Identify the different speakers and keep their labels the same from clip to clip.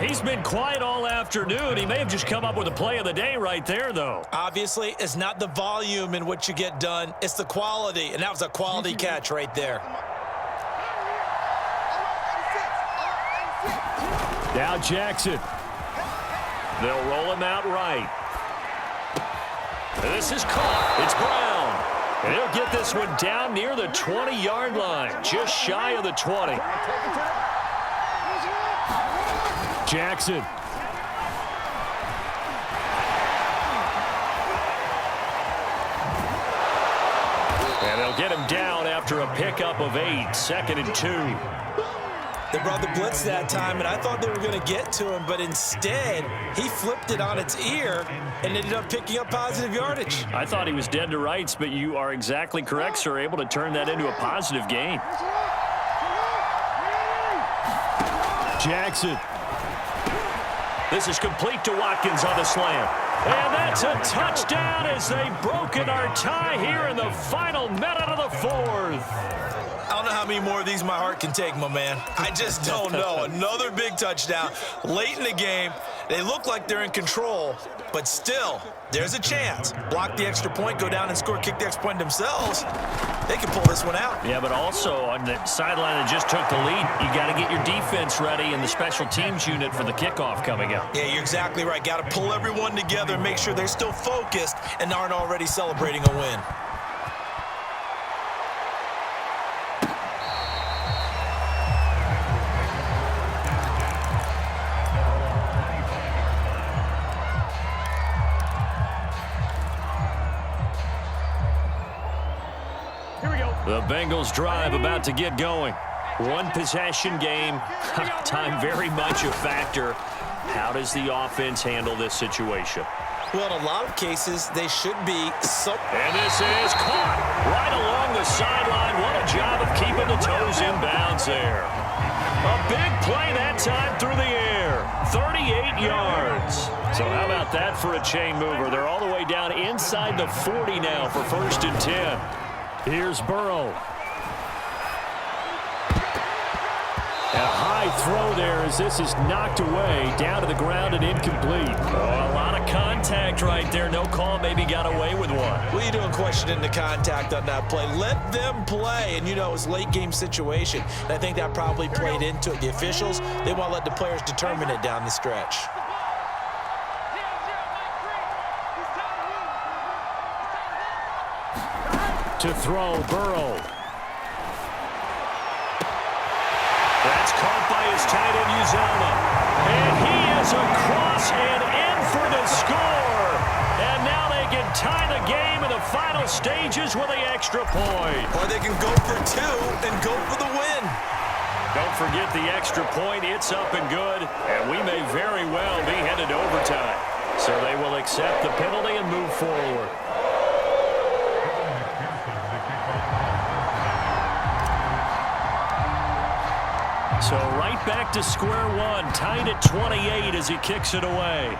Speaker 1: He's been quiet all afternoon. He may have just come up with a play of the day right there, though.
Speaker 2: Obviously, it's not the volume in which you get done. It's the quality, and that was a quality catch right there.
Speaker 1: Now Jackson. They'll roll him out right. This is caught. It's Brown. And he'll get this one down near the 20-yard line, just shy of the 20. Jackson. And they'll get him down after a pickup of 8, 2nd and 2.
Speaker 2: They brought the blitz that time, and I thought they were going to get to him, but instead, he flipped it on its ear and ended up picking up positive yardage.
Speaker 1: I thought he was dead to rights, but you are exactly correct, sir, able to turn that into a positive gain. Jackson. This is complete to Watkins on the slam. And that's a touchdown as they've broken our tie here in the final minute of the 4th.
Speaker 2: I don't know how many more of these my heart can take, my man. I just don't know. Another big touchdown late in the game. They look like they're in control, but still, there's a chance. Block the extra point, go down and score, kick the extra point themselves. They can pull this one out.
Speaker 1: Yeah, but also on the sideline that just took the lead, you got to get your defense ready and the special teams unit for the kickoff coming up.
Speaker 2: Yeah, you're exactly right. Got to pull everyone together and make sure they're still focused and aren't already celebrating a win.
Speaker 1: The Bengals drive about to get going. One possession game. Time very much a factor. How does the offense handle this situation?
Speaker 2: Well, in a lot of cases, they should be so...
Speaker 1: And this is caught right along the sideline. What a job of keeping the toes in bounds there. A big play that time through the air. 38 yards. So how about that for a chain mover? They're all the way down inside the 40 now for 1st and 10. Here's Burrow. And a high throw there as this is knocked away, down to the ground and incomplete. Oh, a lot of contact right there. No call, maybe got away with one.
Speaker 2: What are you doing questioning the contact on that play? Let them play. And, you know, it's a late-game situation. And I think that probably played into it. The officials, they want to let the players determine it down the stretch.
Speaker 1: To throw, Burrow. That's caught by his tight end, Uzomah. And he is across and in for the score. And now they can tie the game in the final stages with the extra point.
Speaker 2: Or they can go for 2 and go for the win.
Speaker 1: Don't forget the extra point. It's up and good. And we may very well be headed to overtime. So they will accept the penalty and move forward. So right back to square one, tied at 28 as he kicks it away.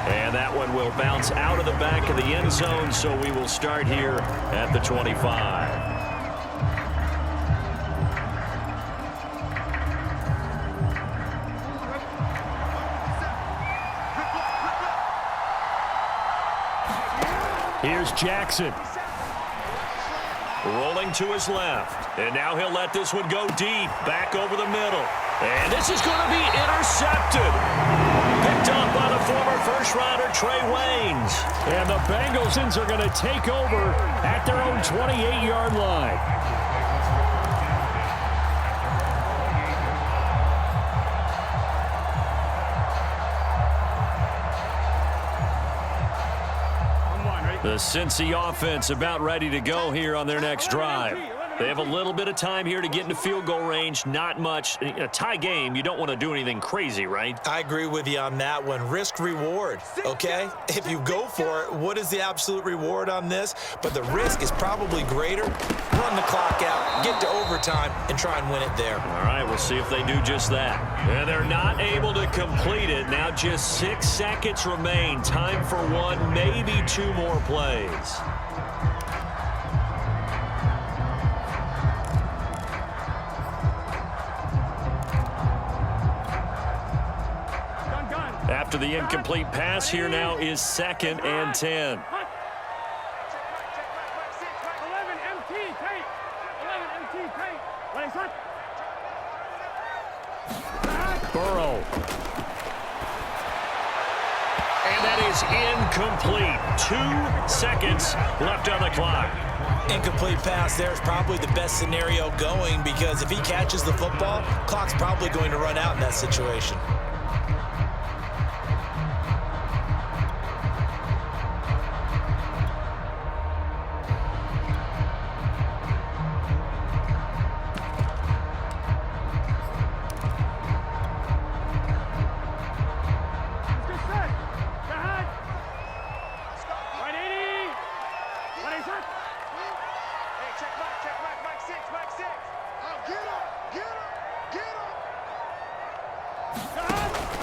Speaker 1: And that one will bounce out of the back of the end zone, so we will start here at the 25. Here's Jackson. Rolling to his left. And now he'll let this one go deep. Back over the middle. And this is going to be intercepted. Picked up by the former first-rounder Trey Waynes. And the Bengals are going to take over at their own 28-yard line. The Cincy offense about ready to go here on their next drive. They have a little bit of time here to get into field goal range. Not much. In a tie game, you don't want to do anything crazy, right?
Speaker 2: I agree with you on that one. Risk reward, okay? If you go for it, what is the absolute reward on this? But the risk is probably greater. Run the clock out, get to overtime, and try and win it there.
Speaker 1: All right, we'll see if they do just that. And they're not able to complete it. Now just 6 seconds remain. Time for one, maybe 2 more plays. After the incomplete pass, here now is 2nd and 10. Burrow. And that is incomplete. 2 seconds left on the clock.
Speaker 2: Incomplete pass there is probably the best scenario going, because if he catches the football, clock's probably going to run out in that situation.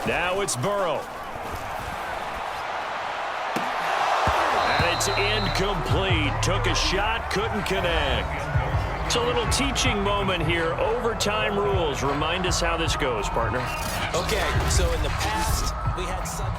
Speaker 1: Now it's Burrow. And it's incomplete. Took a shot, couldn't connect. It's a little teaching moment here. Overtime rules. Remind us how this goes, partner.
Speaker 2: Okay, so in the past, we had some...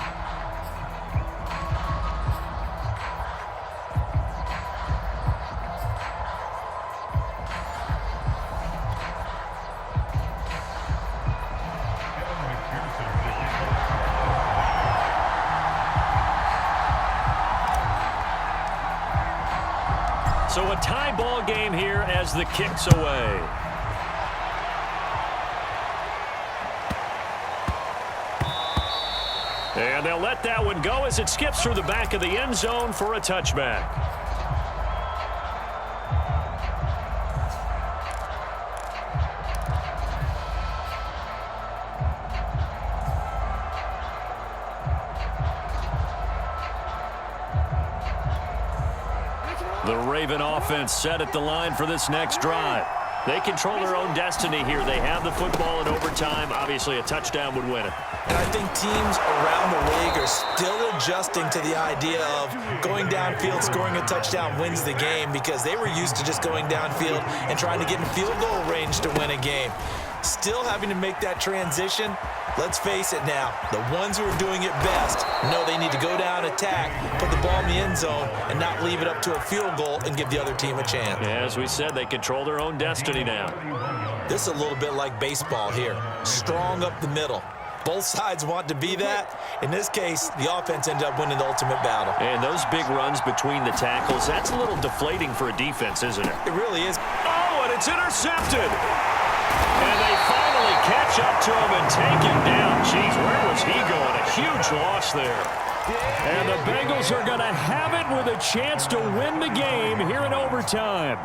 Speaker 1: So a tie ball game here as the kick's away. And they'll let that one go as it skips through the back of the end zone for a touchback. The Raven offense set at the line for this next drive. They control their own destiny here. They have the football in overtime. Obviously, a touchdown would win it.
Speaker 2: And I think teams around the league are still adjusting to the idea of going downfield, scoring a touchdown wins the game, because they were used to just going downfield and trying to get in field goal range to win a game. Still having to make that transition. Let's face it now, the ones who are doing it best know they need to go down, attack, put the ball in the end zone, and not leave it up to a field goal and give the other team a chance.
Speaker 1: Yeah, as we said, they control their own destiny now.
Speaker 2: This is a little bit like baseball here. Strong up the middle. Both sides want to be that. In this case, the offense ended up winning the ultimate battle.
Speaker 1: And those big runs between the tackles, that's a little deflating for a defense, isn't it?
Speaker 2: It really is.
Speaker 1: Oh, and it's intercepted. And they finally catch up to him and take him down. Jeez, where was he going? A huge loss there. And the Bengals are going to have it with a chance to win the game here in overtime.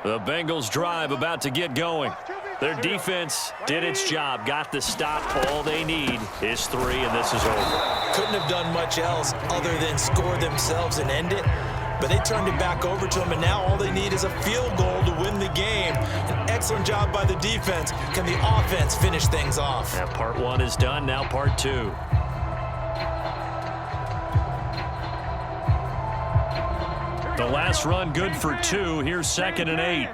Speaker 1: The Bengals drive about to get going. Their defense did its job, got the stop. All they need is 3, and this is over.
Speaker 2: Couldn't have done much else other than score themselves and end it, but they turned it back over to them, and now all they need is a field goal to win the game. An excellent job by the defense. Can the offense finish things off?
Speaker 1: Now part 1 is done, now part 2. The last run good for 2. Here's 2nd and 8.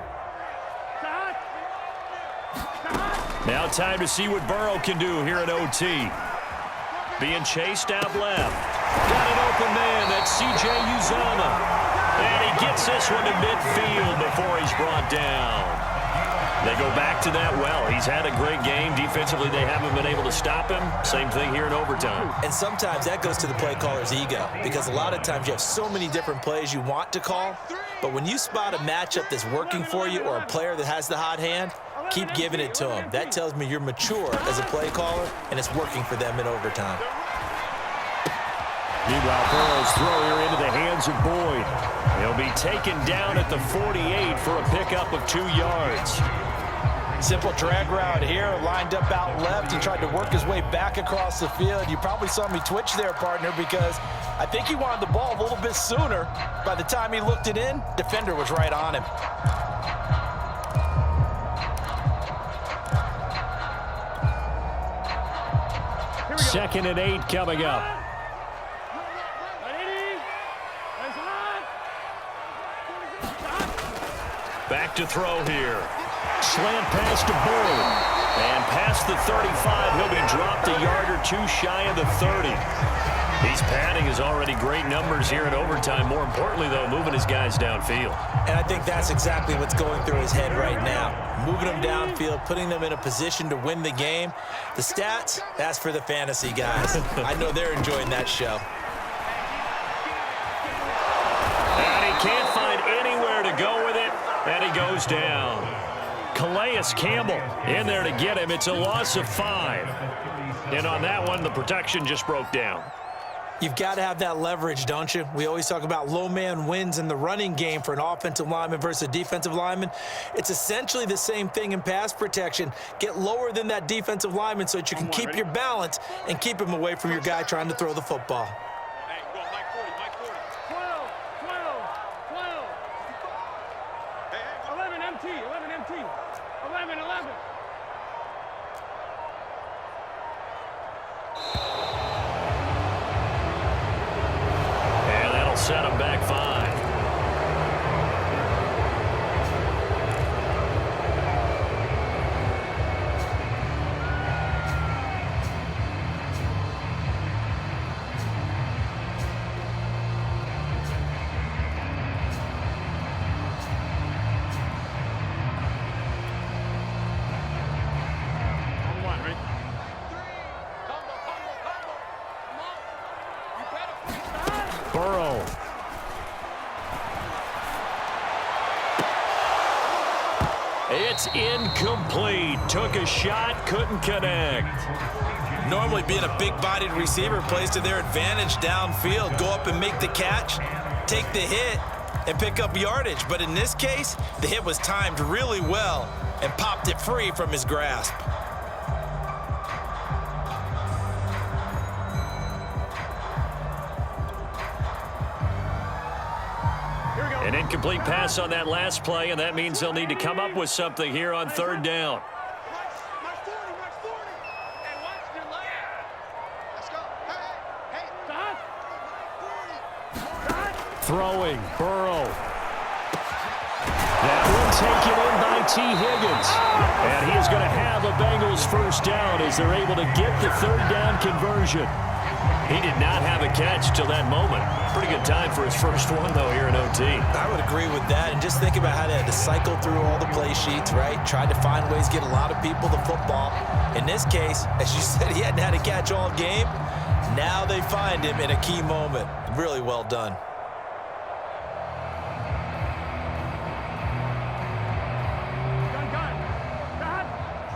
Speaker 1: Now time to see what Burrow can do here at OT. Being chased out left. Got an open man. That's C.J. Uzomah. And he gets this one to midfield before he's brought down. They go back to that well. He's had a great game. Defensively, they haven't been able to stop him. Same thing here in overtime.
Speaker 2: And sometimes that goes to the play caller's ego, because a lot of times you have so many different plays you want to call, but when you spot a matchup that's working for you or a player that has the hot hand, keep giving it to him. That tells me you're mature as a play caller, and it's working for them in overtime.
Speaker 1: Meanwhile, Burrow's throw here into the hands of Boyd. He'll be taken down at the 48 for a pickup of 2 yards.
Speaker 2: Simple drag route here, lined up out left. He tried to work his way back across the field. You probably saw me twitch there, partner, because I think he wanted the ball a little bit sooner. By the time he looked it in, defender was right on him.
Speaker 1: Second and 8 coming up. Back to throw here. Slant pass to Burrow. And past the 35, he'll be dropped a yard or two shy of the 30. He's padding his already great numbers here in overtime. More importantly, though, moving his guys downfield.
Speaker 2: And I think that's exactly what's going through his head right now. Moving them downfield, putting them in a position to win the game. The stats, that's for the fantasy guys. I know they're enjoying that show.
Speaker 1: And he can't find anywhere to go with it, and he goes down. Calais Campbell in there to get him. It's a loss of 5. And on that one, the protection just broke down.
Speaker 2: You've got to have that leverage, don't you? We always talk about low man wins in the running game for an offensive lineman versus a defensive lineman. It's essentially the same thing in pass protection. Get lower than that defensive lineman so that you can keep your balance and keep him away from your guy trying to throw the football.
Speaker 3: 11.
Speaker 1: And that'll set him back 5. Burrow. It's incomplete. Took a shot, couldn't connect.
Speaker 2: Normally being a big-bodied receiver plays to their advantage downfield. Go up and make the catch, take the hit, and pick up yardage. But in this case, the hit was timed really well and popped it free from his grasp.
Speaker 1: An incomplete pass on that last play, and that means they'll need to come up with something here on 3rd down. Throwing, Burrow. That one taken in by T. Higgins. And he is going to have a Bengals first down as they're able to get the 3rd down conversion. He did not have a catch till that moment. Pretty good time for his first one, though, here in OT.
Speaker 2: I would agree with that. And just think about how they had to cycle through all the play sheets, right? Tried to find ways to get a lot of people the football. In this case, as you said, he hadn't had a catch all game. Now they find him in a key moment. Really well done.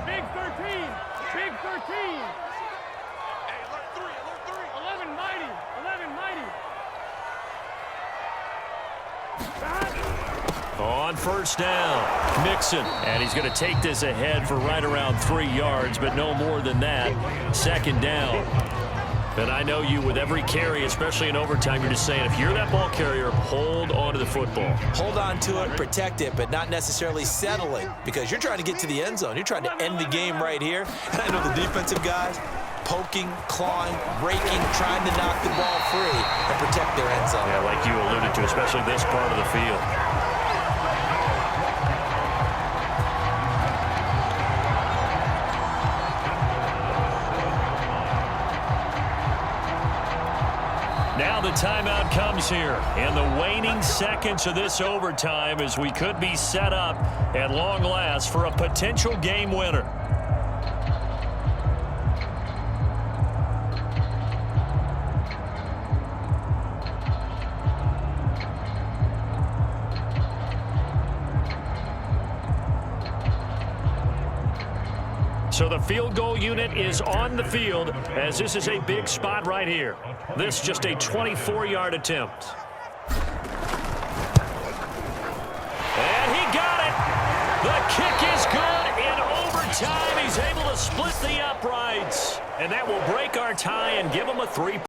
Speaker 3: Big 13. Big 13. Hey, alert 3. 11 mighty. 11 mighty.
Speaker 1: On first down, Mixon. And he's going to take this ahead for right around 3 yards, but no more than that. 2nd down. And I know you, with every carry, especially in overtime, you're just saying, if you're that ball carrier, hold on to the football.
Speaker 2: Hold on to it, protect it, but not necessarily settling, because you're trying to get to the end zone. You're trying to end the game right here. And I know the defensive guys poking, clawing, raking, trying to knock the ball free and protect their end zone.
Speaker 1: Yeah, like you alluded to, especially this part of the field. Now the timeout comes here in the waning seconds of this overtime as we could be set up at long last for a potential game winner. So the field goal unit is on the field as this is a big spot right here. This just a 24-yard attempt. And he got it. The kick is good in time, he's able to split the uprights. And that will break our tie and give him a 3-point